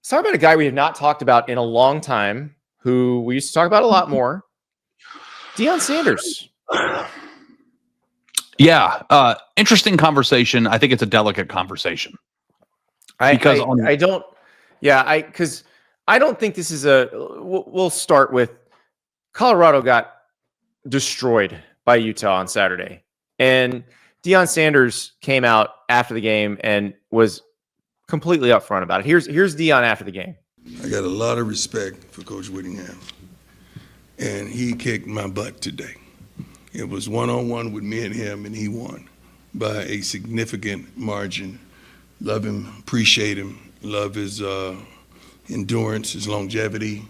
Let's talk about a guy we have not talked about in a long time, who we used to talk about a lot more. Deion Sanders. Yeah, interesting conversation. I think it's a delicate conversation. Because I don't think this is we'll start with Colorado got destroyed by Utah on Saturday. And Deion Sanders came out after the game and was completely upfront about it. Here's Deion after the game. I got a lot of respect for Coach Whittingham, and he kicked my butt today. It was one-on-one with me and him, and he won by a significant margin. Love him, appreciate him, love his endurance, his longevity.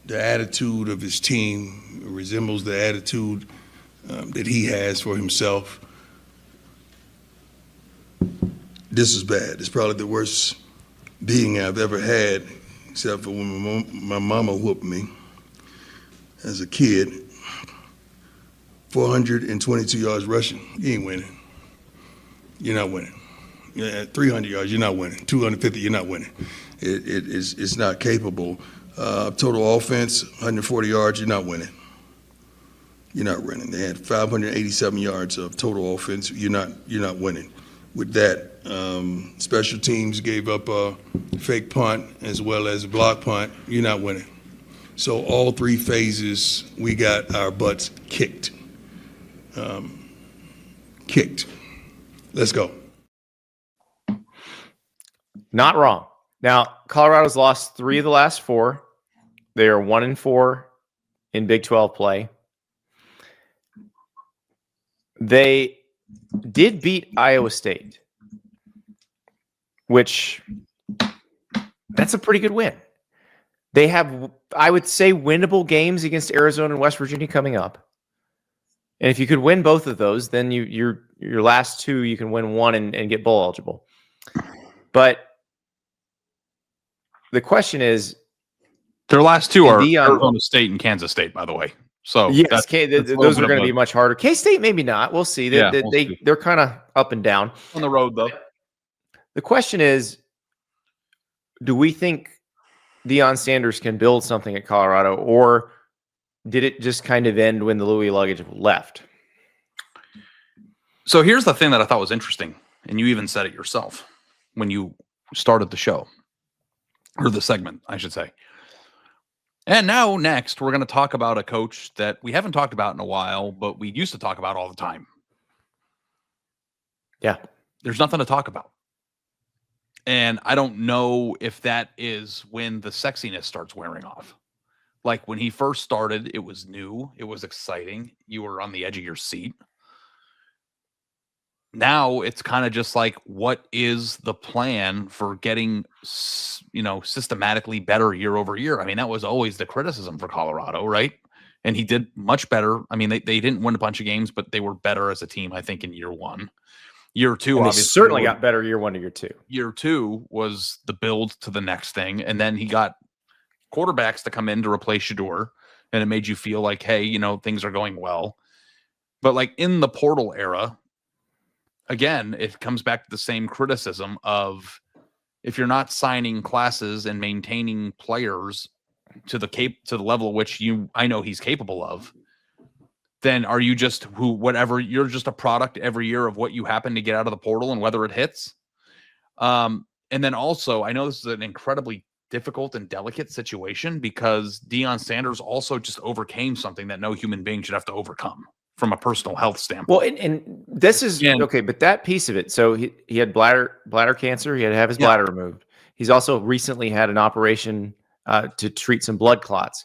The attitude of his team resembles the attitude that he has for himself. This is bad. It's probably the worst beating I've ever had, except for when my mama whooped me as a kid. 422 yards rushing, you ain't winning. You're not winning. 300 yards, you're not winning. 250, you're not winning. It's not capable. Total offense, 140 yards, you're not winning. You're not winning. They had 587 yards of total offense. You're not winning. With that, special teams gave up a fake punt as well as a block punt. You're not winning. So all three phases, we got our butts kicked. Let's go. Not wrong. Now, Colorado's lost 3 of the last 4. They are 1-4 in Big 12 play. They did beat Iowa State, which that's a pretty good win. They have, I would say, winnable games against Arizona and West Virginia coming up. And if you could win both of those, then your last 2, you can win 1 and get bowl eligible. But the question is, their last 2 are Arizona State and Kansas State, by the way. So yes, those are going to be much harder. K-State, maybe not. We'll see. They're kind of up and down on the road, though. The question is, do we think Deion Sanders can build something at Colorado, or did it just kind of end when the Louis luggage left? So here's the thing that I thought was interesting, and you even said it yourself when you started the show, or the segment, I should say. And now next, we're going to talk about a coach that we haven't talked about in a while, but we used to talk about all the time. Yeah. There's nothing to talk about. And I don't know if that is when the sexiness starts wearing off. Like when he first started, it was new. It was exciting. You were on the edge of your seat. Now it's kind of just like, what is the plan for getting, systematically better year over year? I mean, that was always the criticism for Colorado, right? And he did much better. I mean, they didn't win a bunch of games, but they were better as a team, I think, in year 1. Year 2, and obviously, certainly got better year 1 to year 2. Year 2 was the build to the next thing. And then he got quarterbacks to come in to replace Shador. And it made you feel like, hey, things are going well. But like in the portal era, again, it comes back to the same criticism of if you're not signing classes and maintaining players to the level at which I know he's capable of, then are you just you're just a product every year of what you happen to get out of the portal and whether it hits. And then also, I know this is an incredibly difficult and delicate situation because Deion Sanders also just overcame something that no human being should have to overcome from a personal health standpoint. Well, and this is okay, but that piece of it. So he had bladder cancer. He had to have his bladder removed. He's also recently had an operation to treat some blood clots.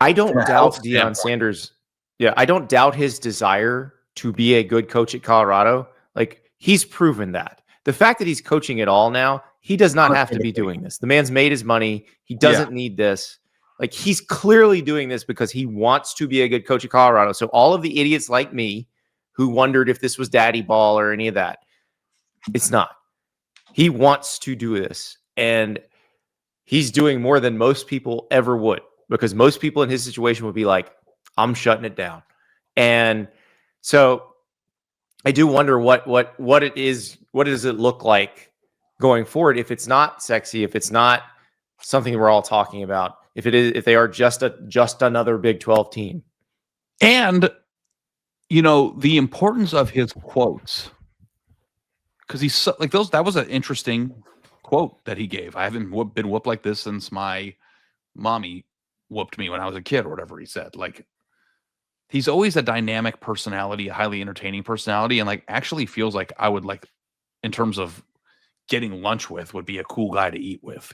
I don't doubt Deion Sanders. Yeah, I don't doubt his desire to be a good coach at Colorado. Like, he's proven that. The fact that he's coaching at all now, he does not have to be doing this. The man's made his money. He doesn't need this. Like, he's clearly doing this because he wants to be a good coach at Colorado. So all of the idiots like me who wondered if this was daddy ball or any of that, it's not. He wants to do this. And he's doing more than most people ever would, because most people in his situation would be like, I'm shutting it down. And so I do wonder what it is. What does it look like going forward if it's not sexy, if it's not something we're all talking about, if they are just another Big 12 team. And the importance of his quotes, because he's so, like those. That was an interesting quote that he gave. I haven't been whooped like this since my mommy whooped me when I was a kid, or whatever he said. Like, he's always a dynamic personality, a highly entertaining personality, and like actually feels like I would like, in terms of getting lunch with, would be a cool guy to eat with.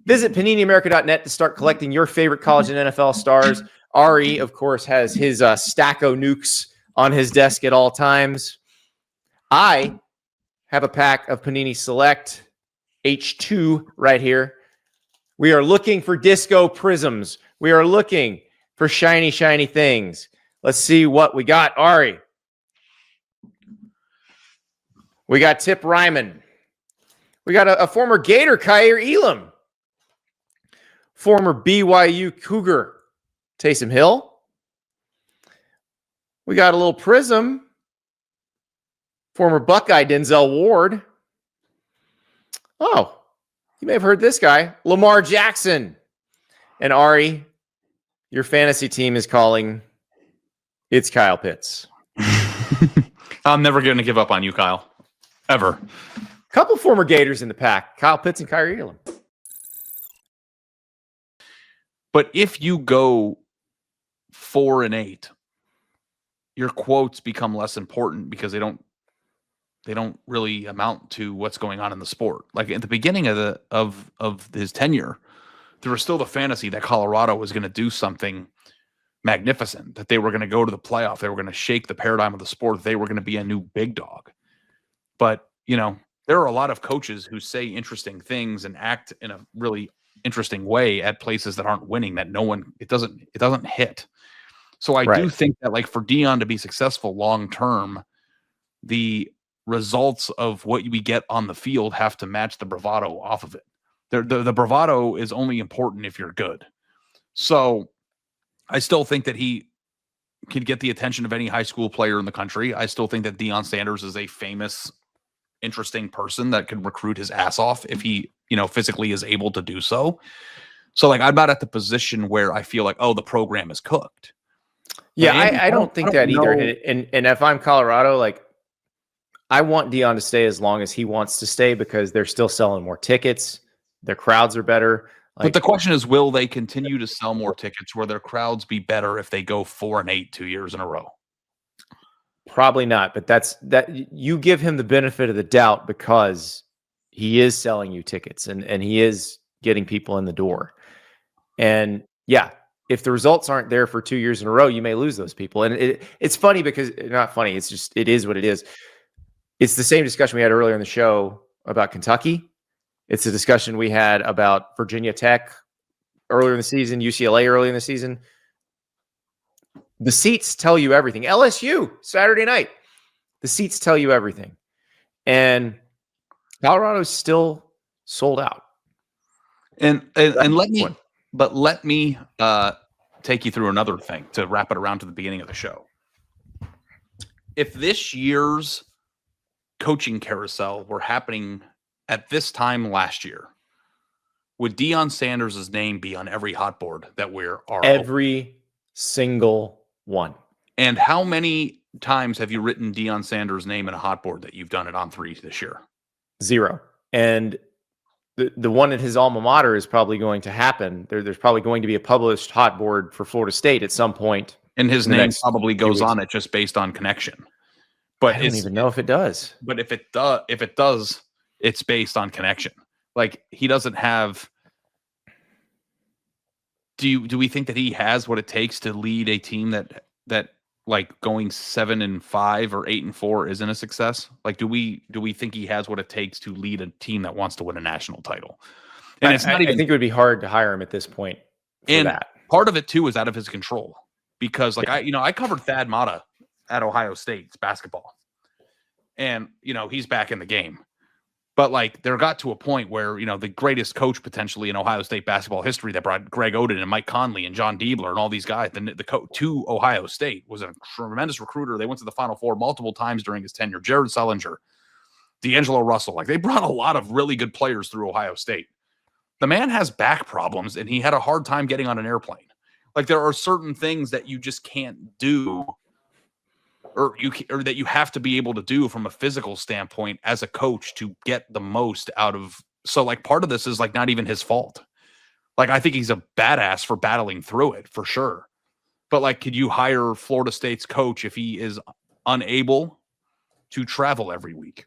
Visit PaniniAmerica.net to start collecting your favorite college and NFL stars. Ari, of course, has his stack of nukes on his desk at all times. I have a pack of Panini Select H2 right here. We are looking for disco prisms. We are looking for shiny, shiny things. Let's see what we got, Ari. We got Tip Ryman. We got a former Gator, Kyer Elam. Former BYU Cougar, Taysom Hill. We got a little Prizm. Former Buckeye, Denzel Ward. Oh, you may have heard this guy, Lamar Jackson. And Ari, your fantasy team is calling. It's Kyle Pitts. I'm never going to give up on you, Kyle. Ever. Couple former Gators in the pack, Kyle Pitts and Kyer Elam. But if you go 4-8, your quotes become less important because they don't really amount to what's going on in the sport. Like at the beginning of his tenure, there was still the fantasy that Colorado was going to do something magnificent, that they were going to go to the playoff, they were going to shake the paradigm of the sport, that they were going to be a new big dog. But, there are a lot of coaches who say interesting things and act in a really interesting way at places that aren't winning, that it doesn't hit. So I do think that, like, for Deion to be successful long term, the results of what we get on the field have to match the bravado off of it. The bravado is only important if you're good. So I still think that he can get the attention of any high school player in the country. I still think that Deion Sanders is a famous, interesting person that can recruit his ass off if he, physically is able to do so. So, like, I'm not at the position where I feel like, oh, the program is cooked. Yeah, I don't think that either. And if I'm Colorado, like, I want Deion to stay as long as he wants to stay because they're still selling more tickets. Their crowds are better. But the question is, will they continue to sell more tickets? Will their crowds be better if they go 4-8 2 years in a row? Probably not. But that you give him the benefit of the doubt because he is selling you tickets and he is getting people in the door. And yeah, if the results aren't there for 2 years in a row, you may lose those people. And it's funny because not funny. It's just, it is what it is. It's the same discussion we had earlier in the show about Kentucky. It's a discussion we had about Virginia Tech earlier in the season, UCLA early in the season. The seats tell you everything. LSU, Saturday night. The seats tell you everything. And Colorado's still sold out. And let me take you through another thing to wrap it around to the beginning of the show. If this year's coaching carousel were happening at this time last year, would Deion Sanders' name be on every hot board that every single one? And how many times have you written Deion Sanders' name in a hot board that you've done it on 3 this year? 0. And the one at his alma mater is probably going to happen. There's probably going to be a published hot board for Florida State at some point. And his name probably goes on it just based on connection. But I don't even know if it does. But if it does, it's based on connection. Like, he doesn't have. Do we think that he has what it takes to lead a team that like going 7-5 or 8-4 isn't a success? Like, do we think he has what it takes to lead a team that wants to win a national title? And it's not even. I think it would be hard to hire him at this point. And that part of it too is out of his control because, like, I covered Thad Matta at Ohio State's basketball, and he's back in the game. But like there got to a point where, the greatest coach potentially in Ohio State basketball history that brought Greg Oden and Mike Conley and John Diebler and all these guys, to Ohio State, was a tremendous recruiter. They went to the Final Four multiple times during his tenure. Jared Sullinger, D'Angelo Russell, like they brought a lot of really good players through Ohio State. The man has back problems and he had a hard time getting on an airplane. Like there are certain things that you just can't do or that you have to be able to do from a physical standpoint as a coach to get the most out of. So like part of this is like not even his fault. Like I think he's a badass for battling through it for sure. But like, could you hire Florida State's coach if he is unable to travel every week?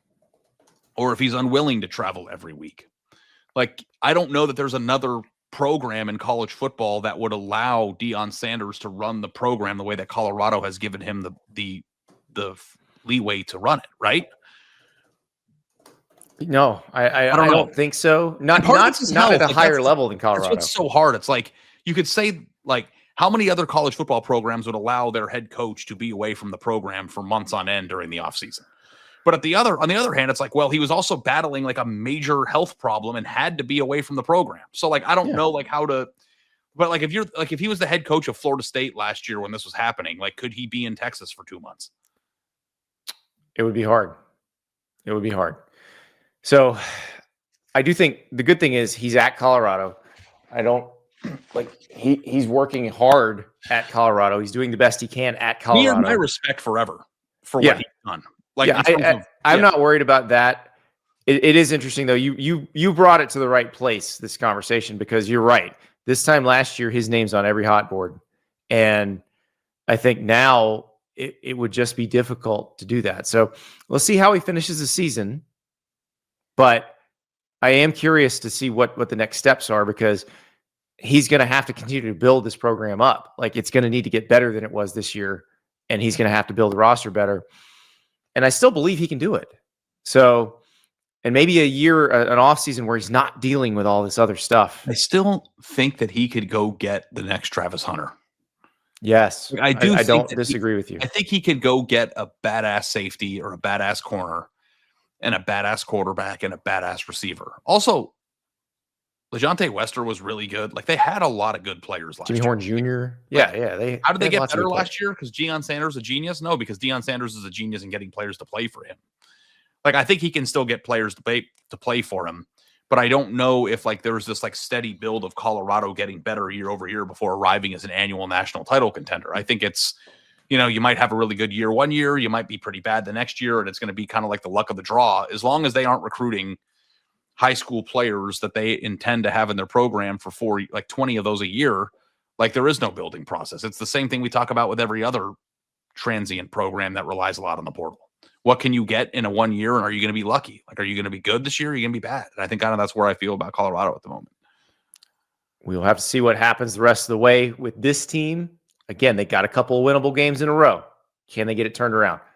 Or if he's unwilling to travel every week? Like, I don't know that there's another program in college football that would allow Deion Sanders to run the program the way that Colorado has given him the leeway to run it, right? No, I don't think so. Not at a higher level than Colorado. That's what's so hard. It's like you could say, like, how many other college football programs would allow their head coach to be away from the program for months on end during the offseason? But on the other hand, it's like, well, he was also battling like a major health problem and had to be away from the program. So like, I don't know like how to, but like, if he was the head coach of Florida State last year when this was happening, like, could he be in Texas for 2 months? It would be hard. It would be hard. So I do think the good thing is he's at Colorado. I don't like he's working hard at Colorado. He's doing the best he can at Colorado. He has my respect forever for what he's done. Like, I'm not worried about that. It is interesting though. You brought it to the right place, this conversation, because you're right. This time last year, his name's on every hot board. And I think now it would just be difficult to do that. So let's see how he finishes the season. But I am curious to see what the next steps are, because he's going to have to continue to build this program up. Like, it's going to need to get better than it was this year. And he's going to have to build the roster better. And I still believe he can do it. So, and maybe a year, an off season where he's not dealing with all this other stuff. I still think that he could go get the next Travis Hunter. Yes. I don't disagree with you. I think he could go get a badass safety or a badass corner and a badass quarterback and a badass receiver. Also, LeJontay Wester was really good. Like, they had a lot of good players last year. Jimmy Horn Jr. Yeah. How did they get better last year? Because Deion Sanders is a genius? No, because Deion Sanders is a genius in getting players to play for him. Like, I think he can still get players to play for him. But I don't know if like there was this like steady build of Colorado getting better year over year before arriving as an annual national title contender. I think it's, you might have a really good year one year, you might be pretty bad the next year, and it's going to be kind of like the luck of the draw, as long as they aren't recruiting high school players that they intend to have in their program for 20 of those a year. Like, there is no building process. It's the same thing we talk about with every other transient program that relies a lot on the portal. What can you get in a 1 year, and are you going to be lucky? Like, are you going to be good this year? Or are you going to be bad? And I think kind of that's where I feel about Colorado at the moment. We'll have to see what happens the rest of the way with this team. Again, they got a couple of winnable games in a row. Can they get it turned around?